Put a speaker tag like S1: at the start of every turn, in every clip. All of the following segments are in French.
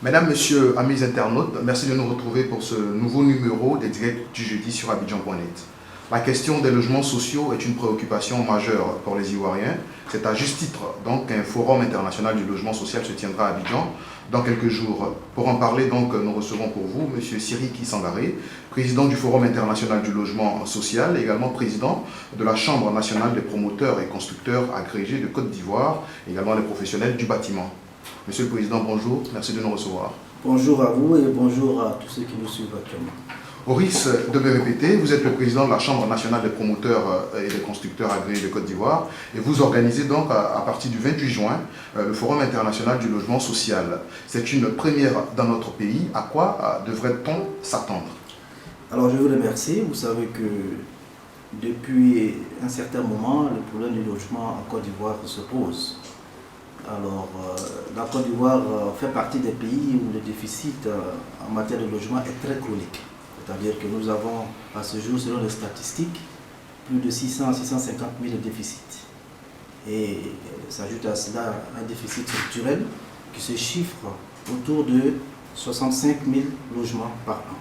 S1: Mesdames, Messieurs, amis internautes, merci de nous retrouver pour ce nouveau numéro des directs du jeudi sur Abidjan.net. La question des logements sociaux est une préoccupation majeure pour les Ivoiriens. C'est à juste titre donc qu'un forum international du logement social se tiendra à Abidjan dans quelques jours. Pour en parler, donc, nous recevons pour vous M. Siriki Sangaré, président du Forum international du logement social, et également président de la Chambre nationale des promoteurs et constructeurs agrégés de Côte d'Ivoire, également les professionnels du bâtiment. Monsieur le Président, bonjour, merci de nous recevoir.
S2: Bonjour à vous et bonjour à tous ceux qui nous suivent actuellement.
S1: Au risque de me répéter, vous êtes le président de la Chambre nationale des promoteurs et des constructeurs agrégés de Côte d'Ivoire et vous organisez donc à partir du 28 juin le Forum international du logement social. C'est une première dans notre pays. À quoi devrait-on s'attendre?
S2: Alors je vous remercie. Vous savez que depuis un certain moment, le problème du logement en Côte d'Ivoire se pose. Alors la Côte d'Ivoire fait partie des pays où le déficit en matière de logement est très chronique. C'est-à-dire que nous avons à ce jour, selon les statistiques, plus de 600 à 650 000 de déficit. Et s'ajoute à cela un déficit structurel qui se chiffre autour de 65 000 logements par an.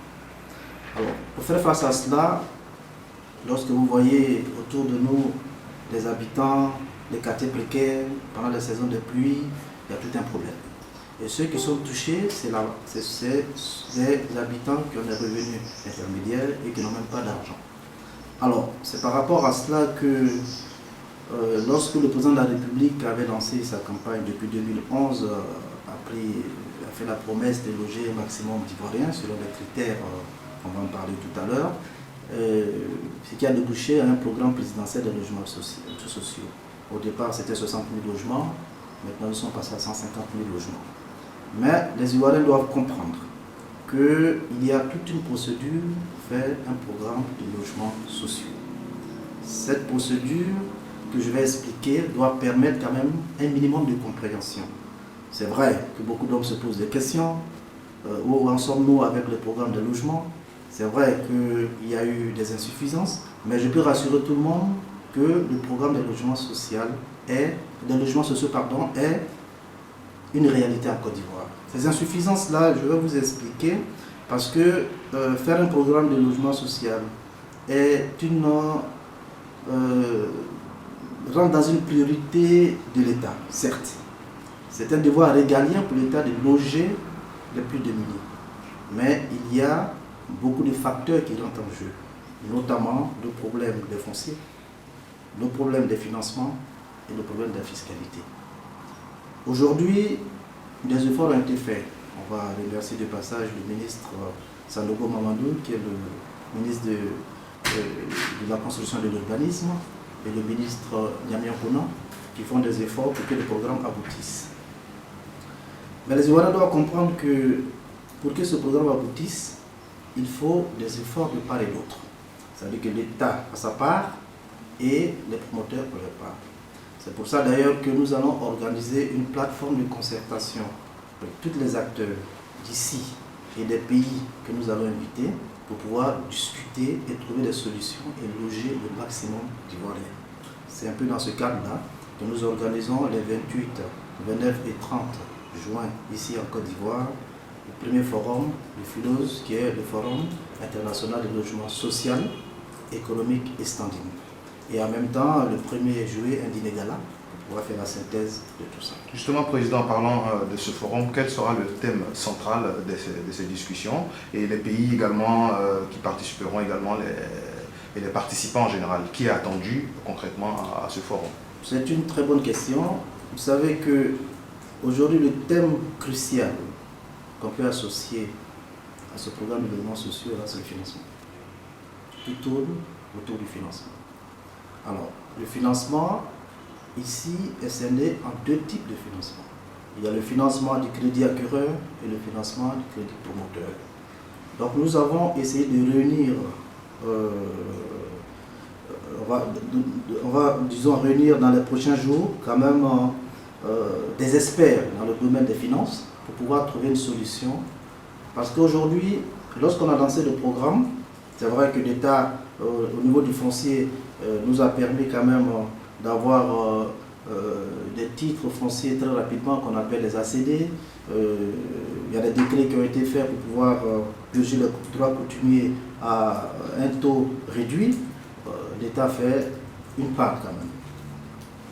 S2: Alors, pour faire face à cela, lorsque vous voyez autour de nous des habitants, des quartiers précaires, pendant les saisons de pluie, il y a tout un problème. Et ceux qui sont touchés, c'est les habitants qui ont des revenus intermédiaires et qui n'ont même pas d'argent. Alors, c'est par rapport à cela que lorsque le président de la République avait lancé sa campagne depuis 2011, a fait la promesse de loger un maximum d'Ivoiriens selon les critères, on va en parler tout à l'heure, ce qui a débouché à un programme présidentiel de logements sociaux. Au départ, c'était 60 000 logements, maintenant nous sommes passés à 150 000 logements. Mais les Ivoiriens doivent comprendre qu'il y a toute une procédure pour faire un programme de logements sociaux. Cette procédure que je vais expliquer doit permettre quand même un minimum de compréhension. C'est vrai que beaucoup d'hommes se posent des questions. Où en sommes-nous avec le programme de logement? C'est vrai qu'il y a eu des insuffisances, mais je peux rassurer tout le monde que le programme de logement social est une réalité en Côte d'Ivoire. Ces insuffisances-là, je vais vous expliquer parce que faire un programme de logement social rentre dans une priorité de l'État, certes. C'est un devoir régalien pour l'État de loger les plus démunis. Mais il y a beaucoup de facteurs qui rentrent en jeu, notamment le problème des fonciers, le problème des financements et le problème de la fiscalité. Aujourd'hui, des efforts ont été faits. On va remercier de passage le ministre Sanogo Mamadou, qui est le ministre de la construction et de l'urbanisme, et le ministre Niamien Konan, qui font des efforts pour que le programme aboutisse. Mais les Ivoiriens doivent comprendre que pour que ce programme aboutisse, il faut des efforts de part et d'autre. C'est-à-dire que l'État a sa part et les promoteurs pour leur part. C'est pour ça d'ailleurs que nous allons organiser une plateforme de concertation avec tous les acteurs d'ici et des pays que nous allons inviter pour pouvoir discuter et trouver des solutions et loger le maximum d'Ivoiriens. C'est un peu dans ce cadre-là que nous organisons les 28, 29 et 30 juin ici en Côte d'Ivoire le premier forum du FILOS qui est le Forum international de logement social, économique et standing. Et en même temps, le 1er juillet, un dîner gala pour pouvoir faire la synthèse de tout ça.
S1: Justement, Président, en parlant de ce forum, quel sera le thème central de ces discussions et les pays également qui participeront également et les participants en général? Qui est attendu concrètement à ce forum?
S2: C'est une très bonne question. Vous savez que aujourd'hui, le thème crucial qu'on peut associer à ce programme de logement social, c'est le financement. Tout tourne autour du financement. Alors, le financement, ici, est scindé en deux types de financement. Il y a le financement du crédit acquéreur et le financement du crédit promoteur. Donc, nous avons essayé de réunir, on va, disons, réunir dans les prochains jours, quand même, des experts dans le domaine des finances pour pouvoir trouver une solution. Parce qu'aujourd'hui, lorsqu'on a lancé le programme, c'est vrai que l'État, au niveau du foncier, nous a permis quand même d'avoir des titres fonciers très rapidement qu'on appelle les ACD. Il y a des décrets qui ont été faits pour pouvoir purger le droit coutumier à un taux réduit. L'État fait une part quand même.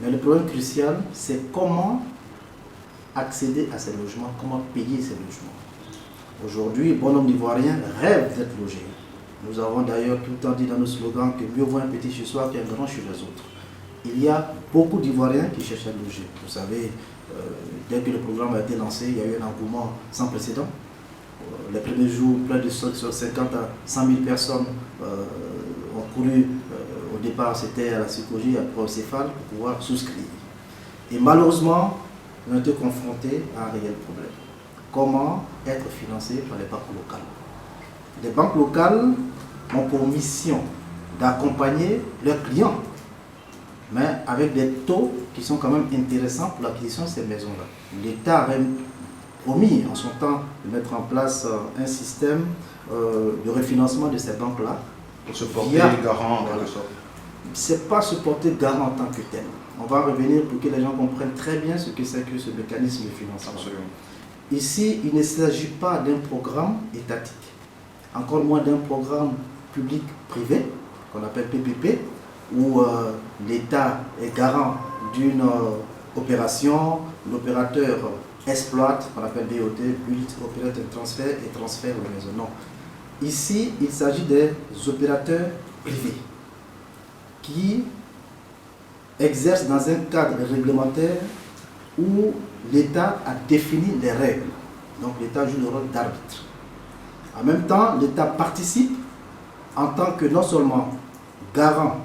S2: Mais le problème crucial, c'est comment accéder à ces logements, comment payer ces logements. Aujourd'hui, bon nombre d'Ivoiriens rêvent d'être logés. Nous avons d'ailleurs tout le temps dit dans nos slogans que mieux vaut un petit chez soi qu'un grand chez les autres. Il y a beaucoup d'Ivoiriens qui cherchent à loger. Vous savez, dès que le programme a été lancé, il y a eu un engouement sans précédent. Les premiers jours, près de 50 à 100 000 personnes ont couru. Au départ, c'était à la psychologie, après au céphale, pour pouvoir souscrire. Et malheureusement, nous avons été confrontés à un réel problème. Comment être financé par les banques locales? Les banques locales ont pour mission d'accompagner leurs clients, mais avec des taux qui sont quand même intéressants pour l'acquisition de ces maisons-là. L'État avait promis en son temps de mettre en place un système de refinancement de ces banques-là.
S1: Pour se porter garant en quelque sorte.
S2: Ce n'est pas se porter garant en tant que tel. On va revenir pour que les gens comprennent très bien ce que c'est que ce mécanisme de financement.
S1: Absolument.
S2: Ici, il ne s'agit pas d'un programme étatique, encore moins d'un programme public-privé, qu'on appelle PPP, où l'État est garant d'une opération, l'opérateur exploite, qu'on appelle BOT, Build, Operator Transfer, et transfère la maison. Non. Ici, il s'agit des opérateurs privés qui exercent dans un cadre réglementaire où l'État a défini les règles. Donc l'État joue le rôle d'arbitre. En même temps, l'État participe en tant que non seulement garant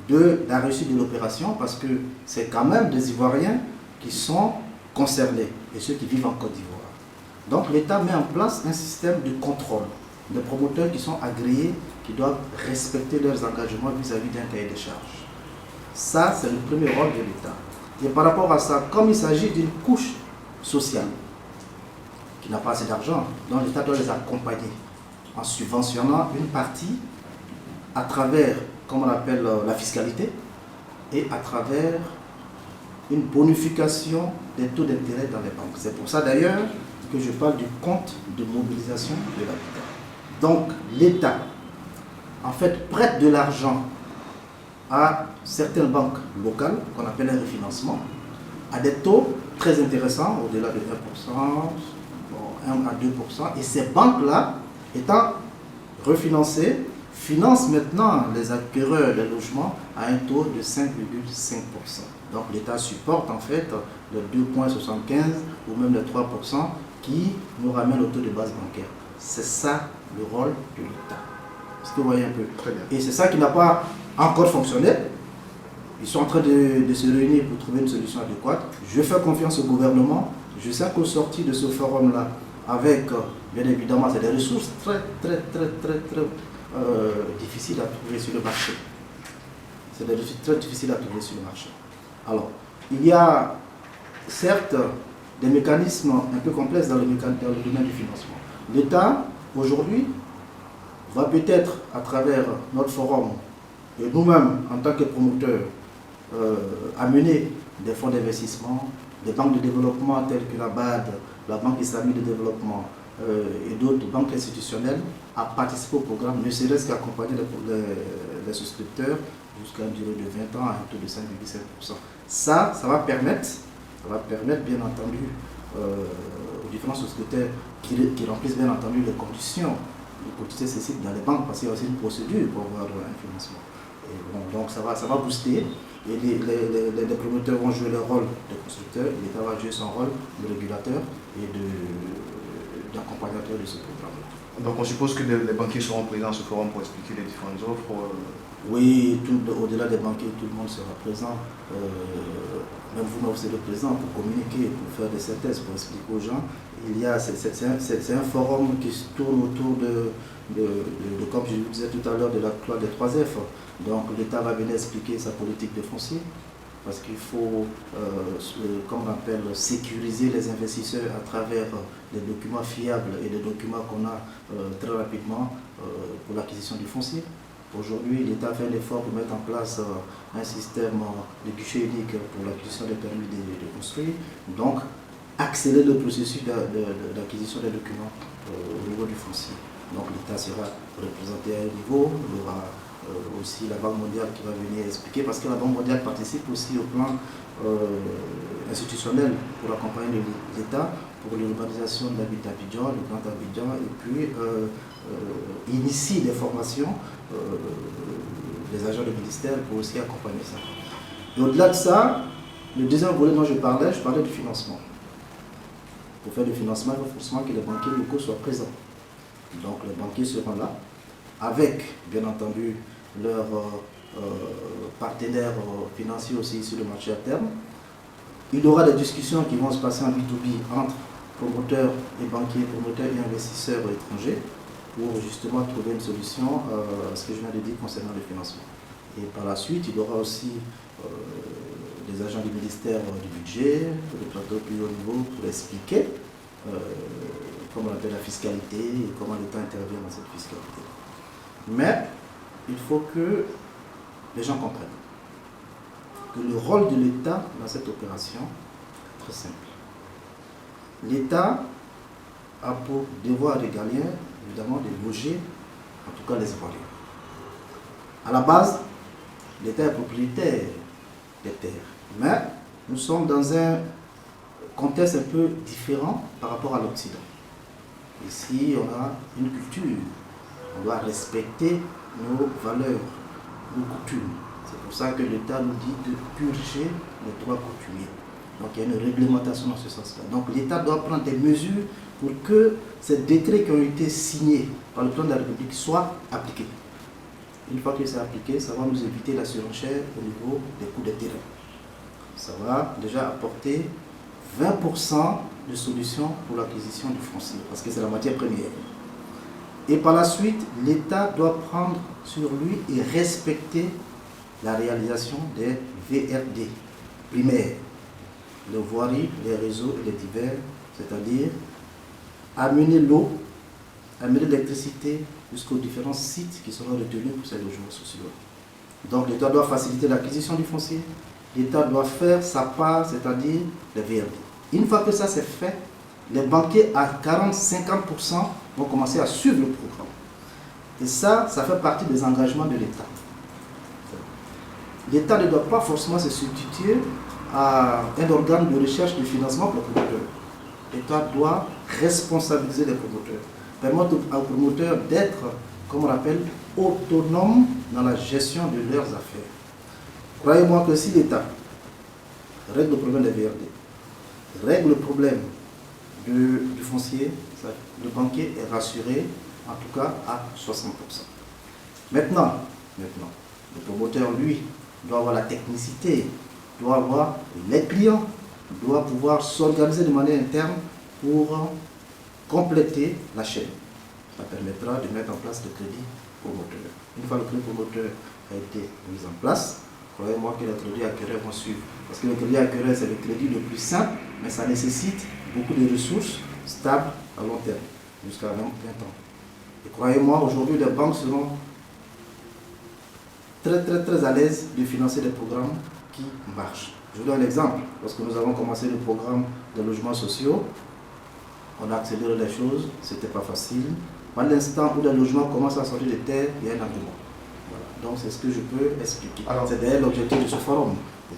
S2: de la réussite de l'opération, parce que c'est quand même des Ivoiriens qui sont concernés, et ceux qui vivent en Côte d'Ivoire. Donc l'État met en place un système de contrôle, de promoteurs qui sont agréés, qui doivent respecter leurs engagements vis-à-vis d'un cahier de charges. Ça, c'est le premier rôle de l'État. Et par rapport à ça, comme il s'agit d'une couche sociale qui n'a pas assez d'argent, donc l'État doit les accompagner en subventionnant une partie à travers, comme on appelle la fiscalité, et à travers une bonification des taux d'intérêt dans les banques. C'est pour ça d'ailleurs que je parle du compte de mobilisation de l'habitat. Donc l'État, en fait, prête de l'argent à certaines banques locales, qu'on appelle un refinancement, à des taux très intéressants, au-delà de 1%, 1 à 2%. Et ces banques-là, étant refinancées, financent maintenant les acquéreurs des logements à un taux de 5,5%. Donc l'État supporte en fait le 2,75 ou même le 3% qui nous ramène au taux de base bancaire. C'est ça le rôle de l'État. Est-ce que vous voyez un peu?
S1: Très bien.
S2: Et c'est ça qui n'a pas encore fonctionné. Ils sont en train de se réunir pour trouver une solution adéquate. Je fais confiance au gouvernement. Je sais qu'au sorti de ce forum-là, avec, bien évidemment, c'est des ressources très difficiles à trouver sur le marché. C'est des ressources très difficiles à trouver sur le marché. Alors, il y a certes des mécanismes un peu complexes dans le domaine du financement. L'État, aujourd'hui, va peut-être, à travers notre forum, et nous-mêmes, en tant que promoteurs, amener des fonds d'investissement, des banques de développement telles que la BAD, la Banque islamique de développement et d'autres banques institutionnelles à participer au programme, ne serait-ce qu'accompagner les souscripteurs jusqu'à une durée de 20 ans à un taux de 5,7%. Ça va permettre bien entendu aux différents souscripteurs qui remplissent bien entendu les conditions de cotiser ces sites dans les banques, parce qu'il y a aussi une procédure pour avoir un financement. Et bon, donc ça va booster, et les promoteurs vont jouer leur rôle de constructeur, l'État va jouer son rôle de régulateur et d'accompagnateur de ce programme-là.
S1: Donc on suppose que les banquiers seront présents à ce forum pour expliquer les différentes offres.
S2: Oui, au-delà des banquiers, tout le monde sera présent. Même vous, vous serez présent pour communiquer, pour faire des synthèses, pour expliquer aux gens. C'est un forum qui se tourne autour comme je vous disais tout à l'heure, de la loi des 3 F. Donc l'État va venir expliquer sa politique de foncier, parce qu'il faut, comme on appelle, sécuriser les investisseurs à travers des documents fiables et des documents qu'on a très rapidement pour l'acquisition du foncier. Aujourd'hui, l'État fait l'effort de mettre en place un système de guichet unique pour l'acquisition des permis de construire. Donc, accélérer le processus d'acquisition des documents au niveau du foncier. Donc, l'État sera représenté à un niveau. Il y aura aussi la Banque mondiale qui va venir expliquer, parce que la Banque mondiale participe aussi au plan institutionnel pour accompagner l'État pour l'urbanisation de l'habitat Abidjan, le Grand Abidjan, et puis initie des formations des agents du ministère pour aussi accompagner ça. Et au-delà de ça, le deuxième volet dont je parlais du financement. Pour faire du financement, il faut forcément que les banquiers locaux soient présents. Donc les banquiers seront là, avec bien entendu leurs partenaires financiers aussi sur le marché à terme. Il y aura des discussions qui vont se passer en B2B entre promoteurs et banquiers, promoteurs et investisseurs étrangers, pour justement trouver une solution à ce que je viens de dire concernant le financement. Et par la suite, il y aura aussi des agents du ministère du budget, de plateau plus haut niveau, pour expliquer comment on appelle la fiscalité et comment l'État intervient dans cette fiscalité. Mais il faut que les gens comprennent que le rôle de l'État dans cette opération est très simple. L'État a pour devoir régalien, évidemment, de loger, en tout cas les Ivoiriens. À la base, l'État est propriétaire des terres, mais nous sommes dans un contexte un peu différent par rapport à l'Occident. Ici, on a une culture, on doit respecter nos valeurs, nos coutumes. C'est pour ça que l'État nous dit de purger les droits coutumiers. Donc il y a une réglementation dans ce sens-là. Donc l'État doit prendre des mesures pour que ces décrets qui ont été signés par le plan de la République soient appliqués. Une fois que c'est appliqué, ça va nous éviter la surenchère au niveau des coûts de terrain. Ça va déjà apporter 20% de solutions pour l'acquisition du foncier, parce que c'est la matière première. Et par la suite, l'État doit prendre sur lui et respecter la réalisation des VRD primaires, les voiries, les réseaux et les divers, c'est-à-dire amener l'eau, amener l'électricité jusqu'aux différents sites qui seront retenus pour ces logements sociaux. Donc l'État doit faciliter l'acquisition du foncier, l'État doit faire sa part, c'est-à-dire les VRD. Une fois que ça c'est fait, les banquiers à 40-50% vont commencer à suivre le programme. Et ça fait partie des engagements de l'État. L'État ne doit pas forcément se substituer à un organe de recherche de financement pour les promoteurs. L'État doit responsabiliser les promoteurs, permettre aux promoteurs d'être, comme on l'appelle, autonomes dans la gestion de leurs affaires. Croyez-moi que si l'État règle le problème des VRD, règle le problème du foncier, le banquier est rassuré, en tout cas à 60%. Maintenant, le promoteur, lui, doit avoir la technicité, doit avoir les clients, doit pouvoir s'organiser de manière interne pour compléter la chaîne. Ça permettra de mettre en place le crédit promoteur. Une fois le crédit promoteur a été mis en place, croyez-moi que les crédits acquéreurs vont suivre. Parce que le crédit acquéreur, c'est le crédit le plus simple, mais ça nécessite beaucoup de ressources stables à long terme, jusqu'à 20 ans. Et croyez-moi, aujourd'hui, les banques seront très à l'aise de financer des programmes qui marchent. Je vous donne un exemple. Lorsque nous avons commencé le programme de logements sociaux, on a accéléré les choses, ce n'était pas facile. À l'instant où les logements commencent à sortir de terre, il y a un engouement. Voilà. Donc c'est ce que je peux expliquer. C'est d'ailleurs l'objectif de ce forum.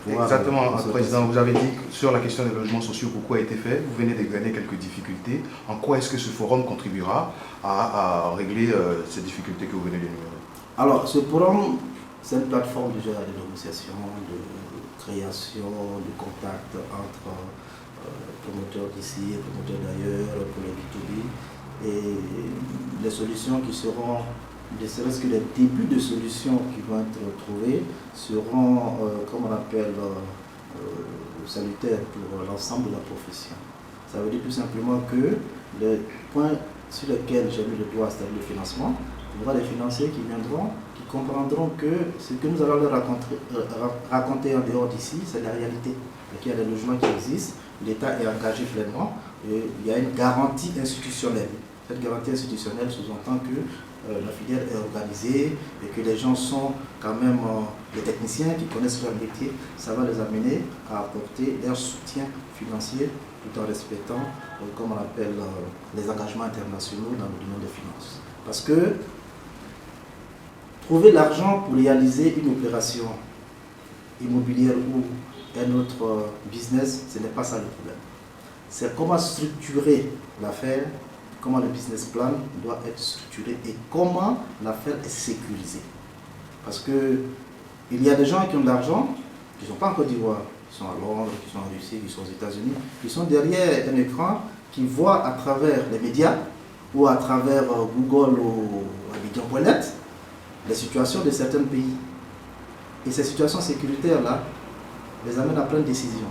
S1: Exactement, Président, vous avez dit sur la question des logements sociaux, beaucoup a été fait, vous venez d'égrener quelques difficultés. En quoi est-ce que ce forum contribuera à régler ces difficultés que vous venez d'énumérer?
S2: Alors, ce forum, c'est une plateforme déjà de négociation, de création, de contact entre promoteurs d'ici et promoteurs d'ailleurs pour les B2B. Et les solutions qui seront, ne serait-ce que les débuts de solutions qui vont être trouvées, seront, comme on appelle, salutaires pour l'ensemble de la profession. Ça veut dire tout simplement que les points sur lesquels j'ai mis le doigt, c'est-à-dire le financement, il y aura des financiers qui viendront, qui comprendront que ce que nous allons leur raconter en dehors d'ici, c'est la réalité. Et qu'il y a des logements qui existent, l'État est engagé pleinement, et il y a une garantie institutionnelle. Cette garantie institutionnelle sous-entend que la filière est organisée et que les gens sont quand même les techniciens qui connaissent leur métier, ça va les amener à apporter leur soutien financier tout en respectant, comme on appelle, les engagements internationaux dans le domaine des finances. Parce que trouver l'argent pour réaliser une opération immobilière ou un autre business, ce n'est pas ça le problème. C'est comment structurer l'affaire, comment le business plan doit être structuré et comment l'affaire est sécurisée. Parce que il y a des gens qui ont de l'argent, qui ne sont pas en Côte d'Ivoire, qui sont à Londres, qui sont en Russie, qui sont aux États-Unis, qui sont derrière un écran, qui voient à travers les médias ou à travers Google ou Abidjan.net les situations de certains pays. Et ces situations sécuritaires-là les amènent à prendre une décision.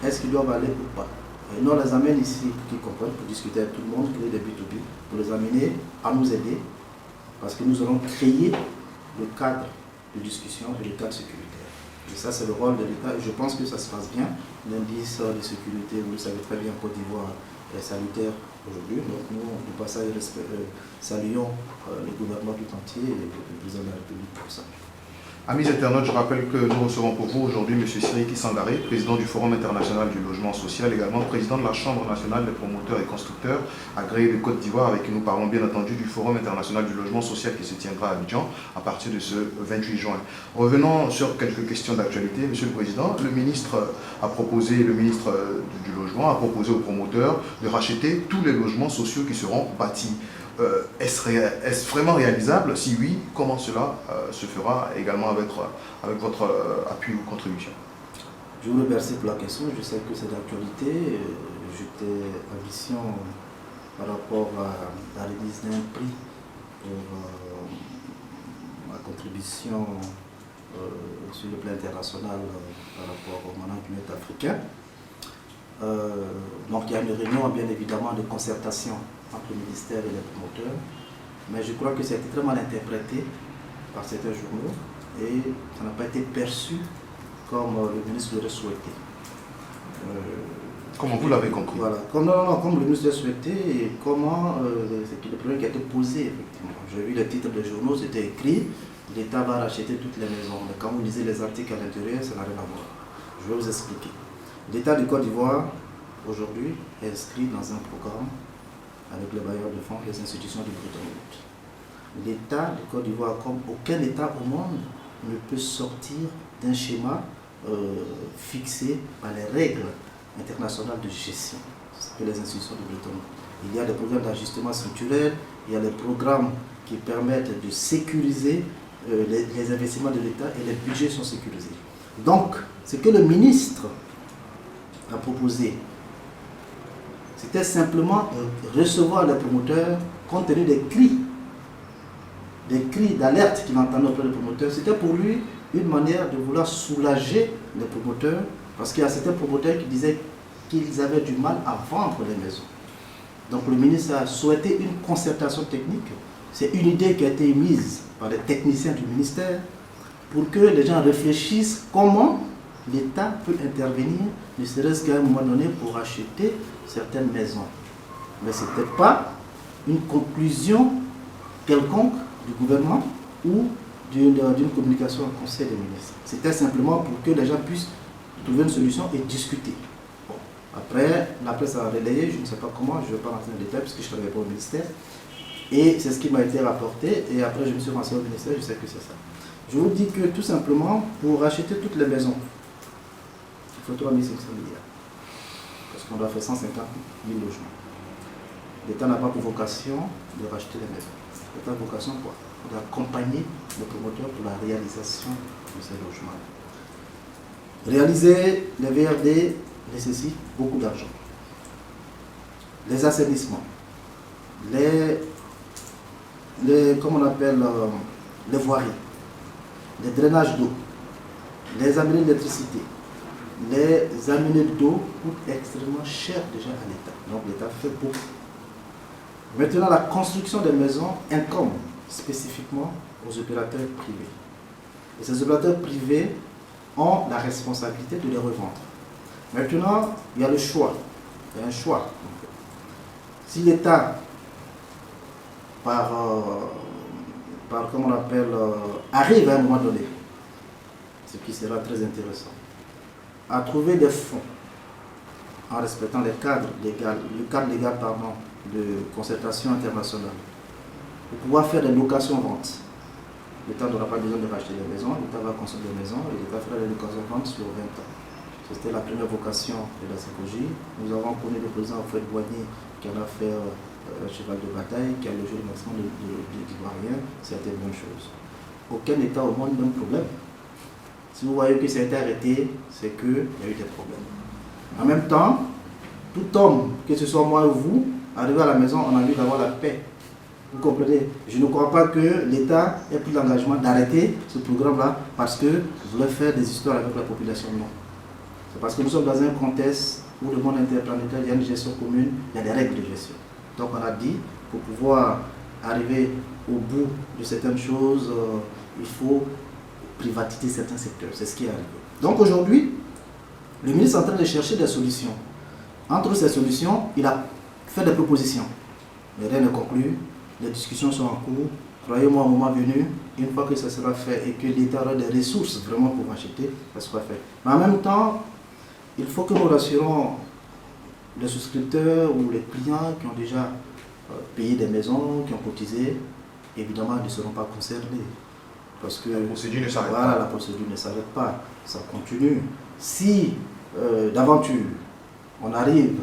S2: Est-ce qu'ils doivent aller ou pas? Et nous, on les amène ici pour qu'ils comprennent, pour discuter avec tout le monde, créer des B2B, pour les amener à nous aider, parce que nous allons créer le cadre de discussion et le cadre sécuritaire. Et ça, c'est le rôle de l'État, et je pense que ça se passe bien. L'indice de sécurité, vous le savez très bien, Côte d'Ivoire est sanitaire aujourd'hui. Donc nous, de passage, saluons le gouvernement tout entier et le président de la République pour ça.
S1: Amis internautes, je rappelle que nous recevons pour vous aujourd'hui M. Siriki Sangaré, président du Forum international du logement social, également président de la Chambre nationale des promoteurs et constructeurs agréés de Côte d'Ivoire, avec qui nous parlons bien entendu du Forum international du logement social qui se tiendra à Abidjan à partir de ce 28 juin. Revenons sur quelques questions d'actualité. Monsieur le Président, le ministre du Logement a proposé aux promoteurs de racheter tous les logements sociaux qui seront bâtis. Est-ce vraiment réalisable? Si oui, comment cela se fera également avec votre appui ou contribution?
S2: Je vous remercie pour la question. Je sais que c'est d'actualité. J'étais en mission par rapport à la remise d'un prix pour ma contribution sur le plan international par rapport au management africain. Donc il y a une réunion bien évidemment de concertation entre le ministère et les promoteurs, mais je crois que ça a été très mal interprété par certains journaux et ça n'a pas été perçu comme le ministre l'aurait souhaité.
S1: Comment vous l'avez compris?
S2: Voilà, comme le ministre l'a souhaité et comment c'est le problème qui a été posé effectivement. J'ai vu les titres des journaux, c'était écrit l'État va racheter toutes les maisons, mais quand vous lisez les articles à l'intérieur, ça n'a rien à voir. Je vais vous expliquer. L'État du Côte d'Ivoire aujourd'hui est inscrit dans un programme avec les bailleurs de fonds, les institutions du Bretton Woods. L'État du Côte d'Ivoire, comme aucun État au monde, ne peut sortir d'un schéma fixé par les règles internationales de gestion. C'est les institutions du Bretton Woods. Il y a des programmes d'ajustement structurel, il y a des programmes qui permettent de sécuriser les investissements de l'État et les budgets sont sécurisés. Donc, ce que le ministre a proposé, c'était simplement recevoir les promoteurs compte tenu des cris d'alerte qu'il entendait auprès des promoteurs. C'était pour lui une manière de vouloir soulager les promoteurs, parce qu'il y a certains promoteurs qui disaient qu'ils avaient du mal à vendre les maisons. Donc le ministre a souhaité une concertation technique. C'est une idée qui a été émise par les techniciens du ministère pour que les gens réfléchissent comment l'État peut intervenir, ne serait-ce qu'à un moment donné pour acheter certaines maisons. Mais ce n'était pas une conclusion quelconque du gouvernement ou d'une communication au Conseil des ministres. C'était simplement pour que les gens puissent trouver une solution et discuter. Bon. Après, la presse a relayé, je ne sais pas comment, je ne vais pas rentrer dans le détail puisque je ne travaillais pas au ministère. Et c'est ce qui m'a été rapporté. Et après, je me suis renseigné au ministère, je sais que c'est ça. Je vous dis que tout simplement, pour acheter toutes les maisons, il faut 3 500 milliards. Parce qu'on doit faire 150 000 logements. L'État n'a pas pour vocation de racheter les maisons. L'État a vocation quoi? D'accompagner les promoteurs pour la réalisation de ces logements. Réaliser les VRD nécessite beaucoup d'argent. Les assainissements, comment on appelle, les voiries, les drainages d'eau, les amener d'électricité, les amener d'eau coûtent extrêmement cher déjà à l'État. Donc l'État fait beaucoup. Maintenant, la construction des maisons incombe spécifiquement aux opérateurs privés. Et ces opérateurs privés ont la responsabilité de les revendre. Maintenant, il y a le choix. Il y a un choix. Si l'État, par comment on appelle, arrive à un moment donné, ce qui sera très intéressant, à trouver des fonds en respectant le cadre légal de concertation internationale pour pouvoir faire des locations-ventes. L'État n'aura pas besoin de racheter des maisons, l'État va construire des maisons et l'État fera des locations-ventes sur 20 ans. C'était la première vocation de la CECOJ. Nous avons connu le président Fred Boigny qui en a fait un cheval de bataille, qui a logé le maximum d'Ivoiriens. C'était une bonne chose. Aucun État au monde n'a un problème. Si vous voyez que ça a été arrêté, c'est qu'il y a eu des problèmes. En même temps, tout homme, que ce soit moi ou vous, arrivé à la maison, on a envie d'avoir la paix. Vous comprenez? Je ne crois pas que l'État ait pris l'engagement d'arrêter ce programme-là parce que vous voulez faire des histoires avec la population. Non. C'est parce que nous sommes dans un contexte où le monde interplanétaire, il y a une gestion commune, il y a des règles de gestion. Donc on a dit, pour pouvoir arriver au bout de certaines choses, il faut privatiser certains secteurs. C'est ce qui est arrivé. Donc aujourd'hui, le ministre est en train de chercher des solutions. Entre ces solutions, il a fait des propositions. Mais rien n'est conclu. Les discussions sont en cours. Croyez-moi, au moment venu, une fois que ça sera fait et que l'État aura des ressources vraiment pour acheter, ça sera fait. Mais en même temps, il faut que nous rassurons les souscripteurs ou les clients qui ont déjà payé des maisons, qui ont cotisé. Évidemment, ils ne seront pas concernés. Parce que
S1: la procédure ne s'arrête
S2: pas.
S1: pas.
S2: La procédure ne s'arrête pas. Ça continue. Si, d'aventure, on arrive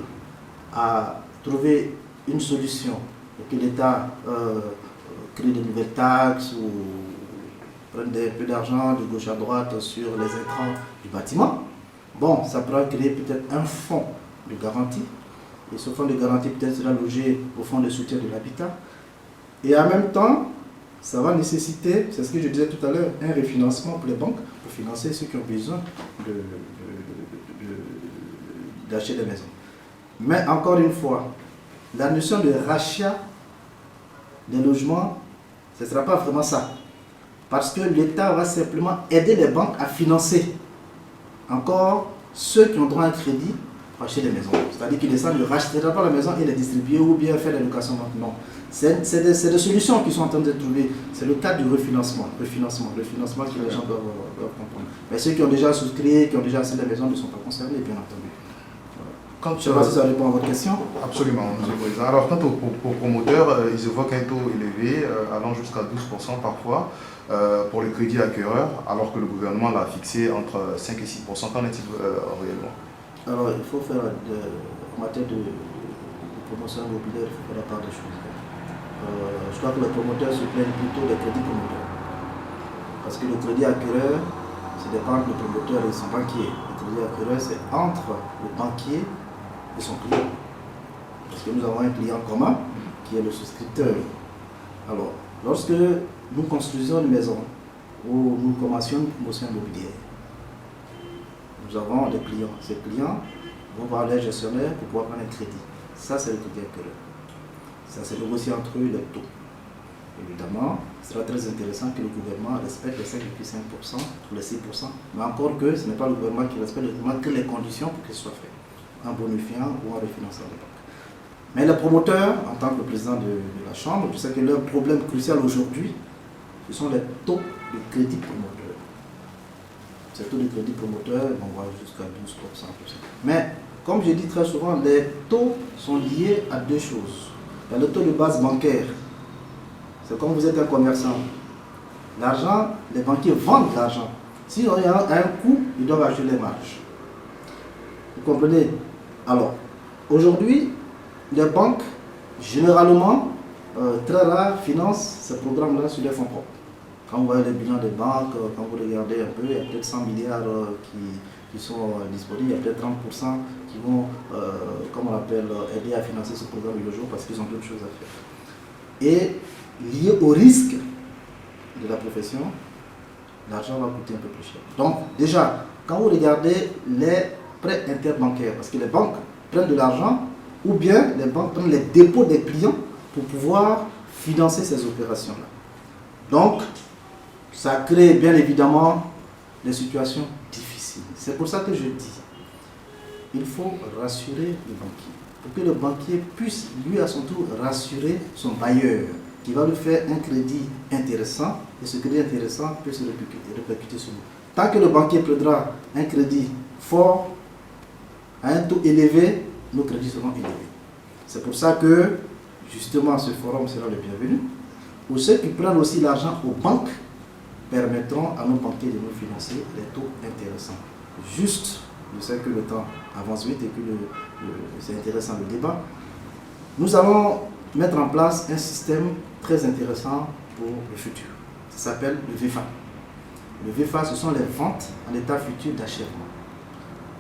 S2: à trouver une solution et que l'État crée de nouvelles taxes ou prenne un peu d'argent de gauche à droite sur les intrants du bâtiment, bon, ça pourra créer peut-être un fonds de garantie. Et ce fonds de garantie peut-être sera logé au fonds de soutien de l'habitat. Et en même temps, ça va nécessiter, c'est ce que je disais tout à l'heure, un refinancement pour les banques pour financer ceux qui ont besoin d'acheter des maisons. Mais encore une fois, la notion de rachat des logements, ce ne sera pas vraiment ça. Parce que l'État va simplement aider les banques à financer encore ceux qui ont droit à un crédit pour acheter des maisons. C'est-à-dire qu'ils ne rachèteront pas la maison et les distribuer ou bien faire des locations. Non. C'est des solutions qui sont en train de trouver. C'est le cadre du refinancement que les gens doivent comprendre. Mais ceux qui ont déjà souscrit, qui ont déjà acheté des maisons ne sont pas concernés, bien entendu. Je ne sais pas si ça répond à votre question.
S1: Absolument, M. le Président. Alors, quant aux promoteurs, ils évoquent un taux élevé, allant jusqu'à 12% parfois, pour le crédit acquéreur, alors que le gouvernement l'a fixé entre 5 et 6%. Qu'en est-il réellement?
S2: Alors, il faut faire, en matière de promotion immobilière, il faut faire la part des choses. Je crois que les promoteurs se plaignent plutôt des crédits promoteurs. Parce que le crédit acquéreur, c'est dépend du promoteur et son banquier. Le crédit acquéreur, c'est entre le banquier et son client. Parce que nous avons un client commun qui est le souscripteur. Alors, lorsque nous construisons une maison ou nous commencions une promotion immobilière, nous avons des clients. Ces clients vont voir les gestionnaires pour pouvoir prendre un crédit. Ça, c'est le crédit acquéreur. Ça se négocie entre eux les taux. Évidemment, ce sera très intéressant que le gouvernement respecte les 5,5% ou les 6%, mais encore que ce n'est pas le gouvernement qui respecte le gouvernement que les conditions pour que ce soit fait, en bonifiant ou en refinançant les banques. Mais les promoteurs, en tant que président de la Chambre, je sais que leur problème crucial aujourd'hui, ce sont les taux de crédit promoteur. Ces taux de crédit promoteur vont voir jusqu'à 12%. Mais, comme je dis très souvent, les taux sont liés à deux choses. Il y a le taux de base bancaire. C'est comme vous êtes un commerçant. L'argent, les banquiers vendent l'argent. S'il y a un coût, ils doivent acheter les marges. Vous comprenez? Alors, aujourd'hui, les banques, généralement, très rares, financent ces programmes-là sur les fonds propres. Quand vous voyez les bilans des banques, quand vous regardez un peu, il y a peut-être 100 milliards qui sont disponibles, il y a peut-être 30% qui vont, comme on l'appelle, aider à financer ce programme de jour parce qu'ils ont d'autres choses à faire. Et lié au risque de la profession, l'argent va coûter un peu plus cher. Donc, déjà, quand vous regardez les prêts interbancaires, parce que les banques prennent de l'argent, ou bien les banques prennent les dépôts des clients pour pouvoir financer ces opérations-là. Donc, ça crée bien évidemment des situations difficiles. C'est pour ça que je dis, il faut rassurer le banquier. Pour que le banquier puisse, lui à son tour, rassurer son bailleur. qui va lui faire un crédit intéressant, et ce crédit intéressant peut se répercuter sur nous. Tant que le banquier prendra un crédit fort, à un taux élevé, nos crédits seront élevés. C'est pour ça que, justement, ce forum sera le bienvenu. Ou ceux qui prennent aussi l'argent aux banques permettront à nos banquiers de nous financer des taux intéressants. Juste, je sais que le temps avance vite et que c'est intéressant le débat. Nous allons mettre en place un système très intéressant pour le futur. Ça s'appelle le VFA. Le VFA, ce sont les ventes en état futur d'achèvement,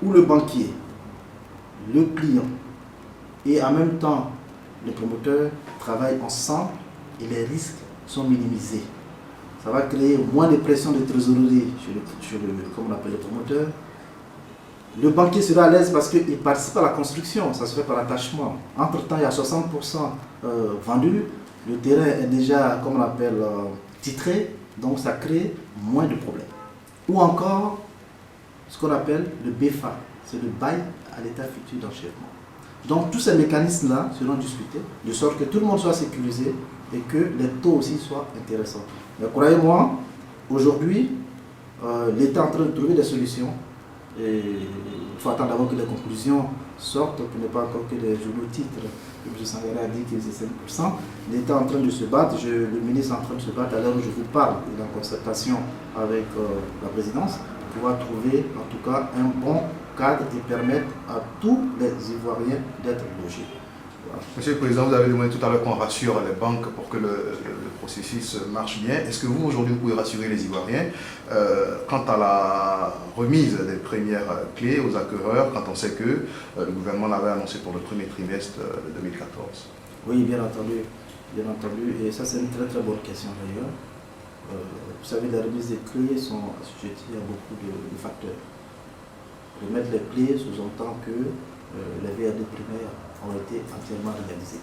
S2: où le banquier, le client et en même temps le promoteur travaillent ensemble et les risques sont minimisés. Ça va créer moins de pression de trésorerie comme on appelle le promoteur. Le banquier sera à l'aise parce qu'il participe à la construction, ça se fait par attachement. Entre-temps, il y a 60% vendus, le terrain est déjà, comme on appelle, titré, donc ça crée moins de problèmes. Ou encore, ce qu'on appelle le BFA, c'est le bail à l'état futur d'achèvement. Donc tous ces mécanismes-là seront discutés, de sorte que tout le monde soit sécurisé et que les taux aussi soient intéressants. Mais croyez-moi, aujourd'hui, l'État est en train de trouver des solutions. Et il faut attendre d'abord que les conclusions sortent pour ne pas encore que les journaux titres. M. Sangara a dit que c'est 5%. L'État est en train de se battre, le ministre est en train de se battre à l'heure où je vous parle, il est en concertation avec la présidence, pour pouvoir trouver en tout cas un bon cadre et permettre à tous les Ivoiriens d'être logés. Voilà.
S1: Monsieur le Président, vous avez demandé tout à l'heure qu'on rassure les banques pour que le processus marche bien. Est-ce que vous, aujourd'hui, vous pouvez rassurer les Ivoiriens quant à la remise des premières clés aux acquéreurs, quand on sait que le gouvernement l'avait annoncé pour le premier trimestre de 2014?
S2: Oui, bien entendu. Bien entendu. Et ça, c'est une très très bonne question d'ailleurs. Vous savez, les remises des clés sont assujetties à beaucoup de facteurs. Remettre les clés sous-entend que les VRD primaires ont été entièrement réalisés.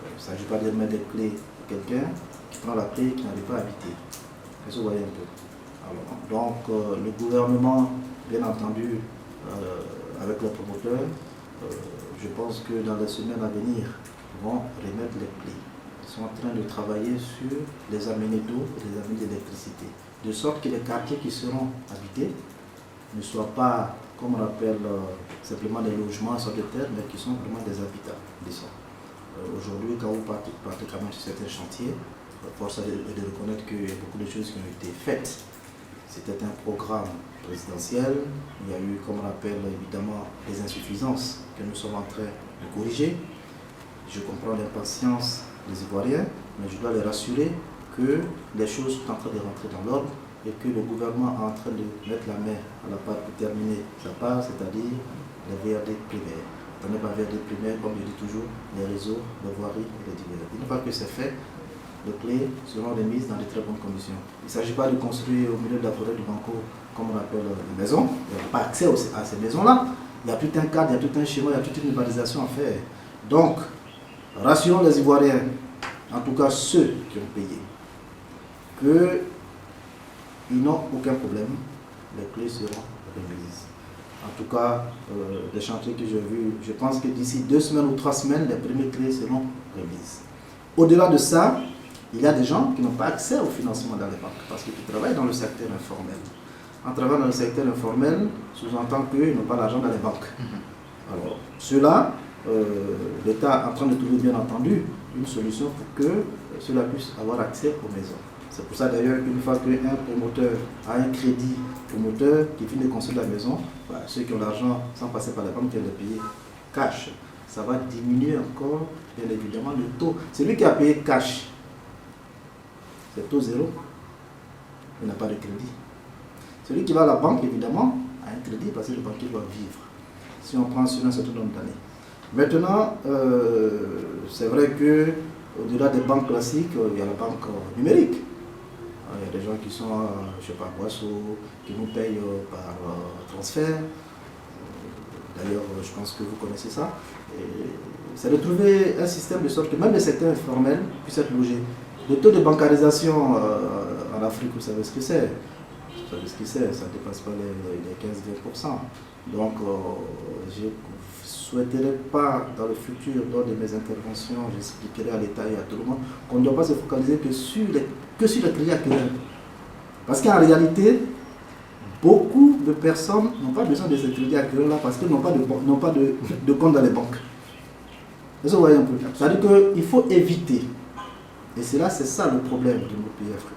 S2: Il ne s'agit pas de remettre des clés à quelqu'un qui prend la clé et qui n'arrive pas à habiter. Est-ce que vous voyez un peu? Alors, donc, le gouvernement, bien entendu, avec les promoteurs, je pense que dans les semaines à venir, vont remettre les clés. Ils sont en train de travailler sur les amener d'eau et les amener d'électricité, de sorte que les quartiers qui seront habités ne soient pas, comme on appelle, simplement des logements sur des terres, mais qui sont vraiment des habitats décents. Aujourd'hui, quand vous partez quand même sur certains chantiers, force est de reconnaître qu'il y a beaucoup de choses qui ont été faites. C'était un programme présidentiel, il y a eu, comme on appelle, évidemment, des insuffisances que nous sommes en train de corriger. Je comprends l'impatience des Ivoiriens, mais je dois les rassurer que les choses sont en train de rentrer dans l'ordre et que le gouvernement est en train de mettre la main à la pâte pour terminer sa part, c'est-à-dire les VRD primaires. On n'est pas VRD primaire, comme je dis toujours, les réseaux, les voiries et les divers. Une fois que c'est fait, les clés seront remises dans de très bonnes conditions. Il ne s'agit pas de construire au milieu de la forêt du Banco, comme on appelle les maisons. Il n'y a pas accès à ces maisons-là. Il y a tout un cadre, il y a tout un schéma, il y a toute une urbanisation à faire. Donc, rassurons les Ivoiriens, en tout cas ceux qui ont payé, qu'ils n'ont aucun problème, les clés seront remises. En tout cas, les chantiers que j'ai vus, je pense que d'ici 2 semaines ou 3 semaines, les premières clés seront remises. Au-delà de ça, il y a des gens qui n'ont pas accès au financement dans les banques parce qu'ils travaillent dans le secteur informel. En travaillant dans le secteur informel, sous-entend qu'ils n'ont pas l'argent dans les banques. Alors, ceux-là, l'État est en train de trouver bien entendu une solution pour que ceux-là puissent avoir accès aux maisons. C'est pour ça d'ailleurs qu'une fois qu'un promoteur a un crédit promoteur qui finit de construire la maison, ceux qui ont l'argent sans passer par la banque viennent le payer cash. Ça va diminuer encore, bien évidemment, le taux. Celui qui a payé cash, c'est taux zéro, il n'a pas de crédit. Celui qui va à la banque, évidemment, a un crédit parce que le banquier doit vivre. Si on prend sur un certain nombre d'années. Maintenant, c'est vrai que au-delà des banques classiques, il y a la banque numérique. Il y a des gens qui sont, je ne sais pas, Boisseau, qui nous payent par transfert. D'ailleurs, je pense que vous connaissez ça. C'est de trouver un système de sorte que même les secteurs informels puissent être logés. Le taux de bancarisation en Afrique, vous savez ce que c'est. Vous savez ce que c'est, ça ne dépasse pas les 15-20%. Donc, je ne souhaiterais pas, dans le futur, lors de mes interventions, j'expliquerai à l'État et à tout le monde, qu'on ne doit pas se focaliser que sur le crédit acquéreur. Parce qu'en réalité, beaucoup de personnes n'ont pas besoin de ce crédit acquéreur-là parce qu'ils n'ont pas de compte dans les banques. Vous voyez un peu. C'est-à-dire qu'il faut éviter, et c'est ça le problème de nos pays africains,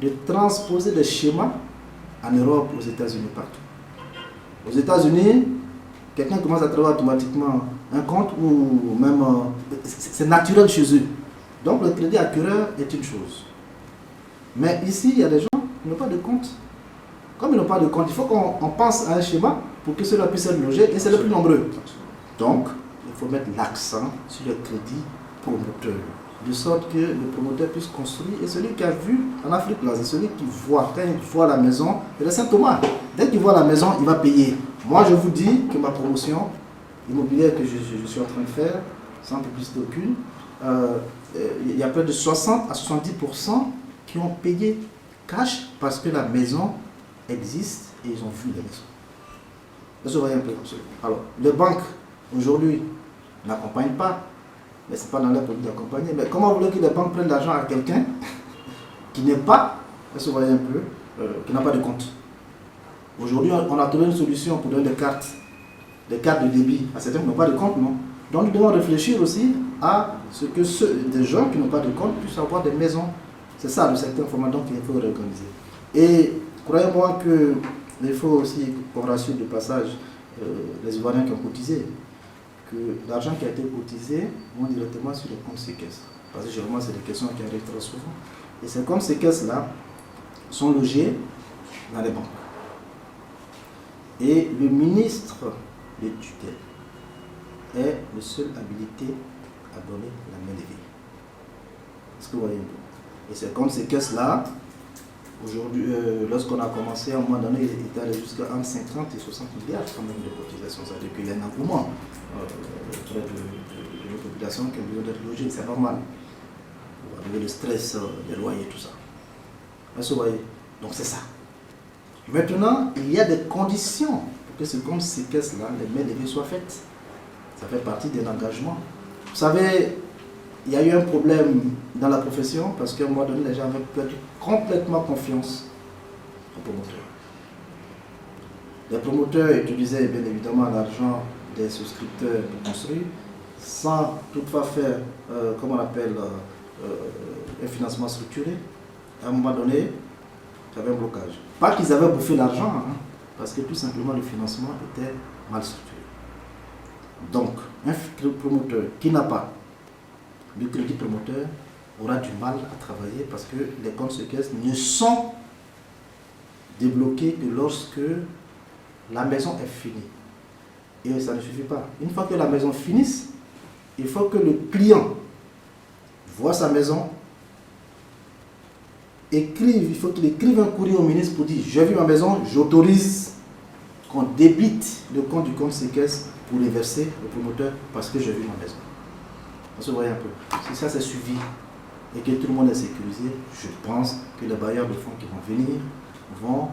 S2: de transposer des schémas en Europe, aux États-Unis, partout. Aux États-Unis, quelqu'un commence à travailler automatiquement un compte ou même c'est naturel chez eux. Donc le crédit acquéreur est une chose. Mais ici, il y a des gens qui n'ont pas de compte. Comme ils n'ont pas de compte, il faut qu'on pense à un schéma pour que cela puisse être logé et c'est le plus nombreux. Donc, il faut mettre l'accent sur le crédit promoteur, de sorte que le promoteur puisse construire. Et celui qui a vu en Afrique, là, c'est celui qui voit, quand il voit la maison, c'est le Saint Thomas. Dès qu'il voit la maison, il va payer. Moi, je vous dis que ma promotion immobilière que je suis en train de faire, sans publicité aucune, il y a près de 60 à 70% qui ont payé cash parce que la maison existe et ils ont vu la maison. Vous voyez un peu. Alors, les banques, aujourd'hui, n'accompagnent pas, mais ce n'est pas dans leur politique d'accompagner. Mais comment voulez-vous que les banques prennent l'argent à quelqu'un qui n'est pas, vous voyez un peu, qui n'a pas de compte? Aujourd'hui, on a trouvé une solution pour donner des cartes de débit à certains qui n'ont pas de compte, non? Donc nous devons réfléchir aussi à ce que des gens qui n'ont pas de compte puissent avoir des maisons. C'est ça le secteur informatique qu'il faut réorganiser. Et croyez-moi qu'il faut aussi qu'on rassure de passage les Ivoiriens qui ont cotisé, que l'argent qui a été cotisé vont directement sur les comptes séquestres. Parce que généralement, c'est des questions qui arrivent très souvent. Et ces comptes séquestres-là sont logés dans les banques. Et le ministre de tutelle est le seul habilité à donner la main levée. Est-ce que vous voyez un peu? Et ces comptes séquestres-là, aujourd'hui, lorsqu'on a commencé, à un moment donné, il était allé jusqu'à entre 50 et 60 milliards quand même de cotisations. C'est-à-dire qu'il y a un engouement auprès de nos populations qui ont besoin d'être logées, c'est normal. Pour arriver le stress des loyers et tout ça. Est-ce que vous voyez? Donc c'est ça. Maintenant, il y a des conditions pour que ce compte séquestre-là, les mains levées soient faites. Ça fait partie d'un engagement. Vous savez, il y a eu un problème dans la profession parce qu'à un moment donné, les gens avaient perdu complètement confiance aux promoteurs. Les promoteurs utilisaient bien évidemment l'argent des souscripteurs pour construire sans toutefois faire, comment on appelle, un financement structuré. À un moment donné, il y avait un blocage. Pas qu'ils avaient bouffé l'argent, hein, parce que tout simplement le financement était mal structuré. Donc, un promoteur qui n'a pas le crédit promoteur aura du mal à travailler parce que les comptes séquestres ne sont débloqués que lorsque la maison est finie. Et ça ne suffit pas. Une fois que la maison finisse, il faut que le client voit sa maison, il faut qu'il écrive un courrier au ministre pour dire « J'ai vu ma maison, j'autorise qu'on débite le compte du compte séquestre pour les verser au promoteur parce que j'ai vu ma maison. » Vous voyez un peu. Si ça c'est suivi et que tout le monde est sécurisé, je pense que les bailleurs de fonds qui vont venir vont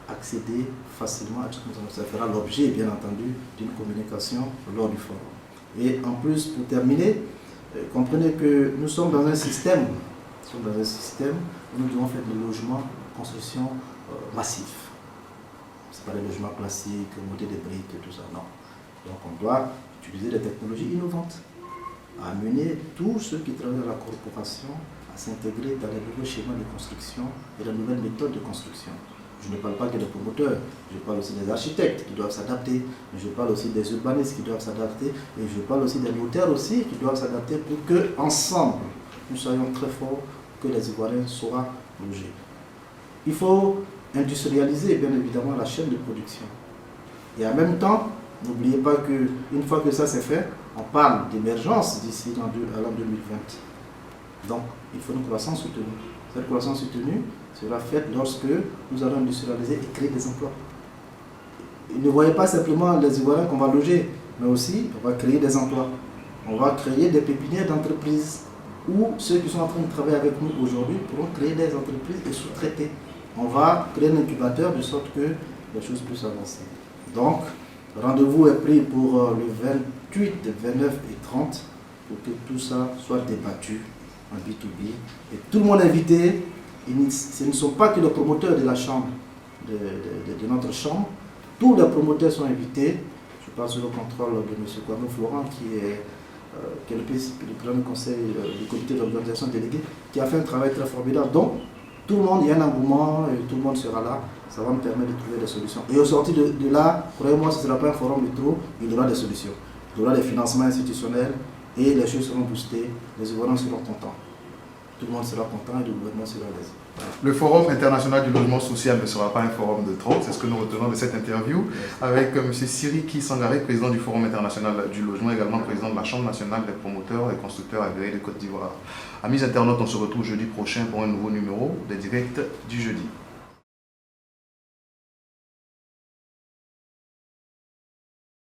S2: accéder facilement à tout ça. Ça fera l'objet, bien entendu, d'une communication lors du forum. Et en plus, pour terminer, comprenez que nous sommes dans un système, où nous devons faire des logements, construction massif. Ce n'est pas des logements classiques, monter des briques et tout ça, non. Donc on doit utiliser des technologies innovantes, à amener tous ceux qui travaillent dans la corporation à s'intégrer dans les nouveaux schémas de construction et les nouvelles méthodes de construction. Je ne parle pas que des promoteurs, je parle aussi des architectes qui doivent s'adapter, je parle aussi des urbanistes qui doivent s'adapter, et je parle aussi des notaires aussi qui doivent s'adapter pour que ensemble nous soyons très forts, que les Ivoiriens soient logés. Il faut industrialiser bien évidemment la chaîne de production. Et en même temps, n'oubliez pas qu'une fois que ça c'est fait, on parle d'émergence d'ici à l'an 2020. Donc, il faut une croissance soutenue. Cette croissance soutenue sera faite lorsque nous allons industrialiser et créer des emplois. Ne voyez pas simplement les Ivoiriens qu'on va loger, mais aussi on va créer des emplois. On va créer des pépinières d'entreprises où ceux qui sont en train de travailler avec nous aujourd'hui pourront créer des entreprises et sous-traiter. on va créer un incubateur de sorte que les choses puissent avancer. Donc, rendez-vous est pris pour le 28, 29 et 30 pour que tout ça soit débattu en B2B. Et tout le monde est invité. Ce ne sont pas que les promoteurs de la chambre, de notre chambre. Tous les promoteurs sont invités. Je passe sous le contrôle de M. Kwame Florent, qui est le président du conseil du comité d'organisation délégué, qui a fait un travail très formidable. Donc, tout le monde, il y a un engouement, et tout le monde sera là. Ça va nous permettre de trouver des solutions. Et au sorti de là, croyez-moi, ce ne sera pas un forum de trop, il y aura des solutions. Il y aura des financements institutionnels et les choses seront boostées, les Ivoiriens seront contents. Tout le monde sera content et le gouvernement sera à l'aise.
S1: Le Forum international du logement social ne sera pas un forum de trop, c'est ce que nous retenons de cette interview, avec M. Siriki Sangaré, président du Forum international du logement, également président de la Chambre nationale des promoteurs et constructeurs agréés de Côte d'Ivoire. Amis internautes, on se retrouve jeudi prochain pour un nouveau numéro des directs du jeudi.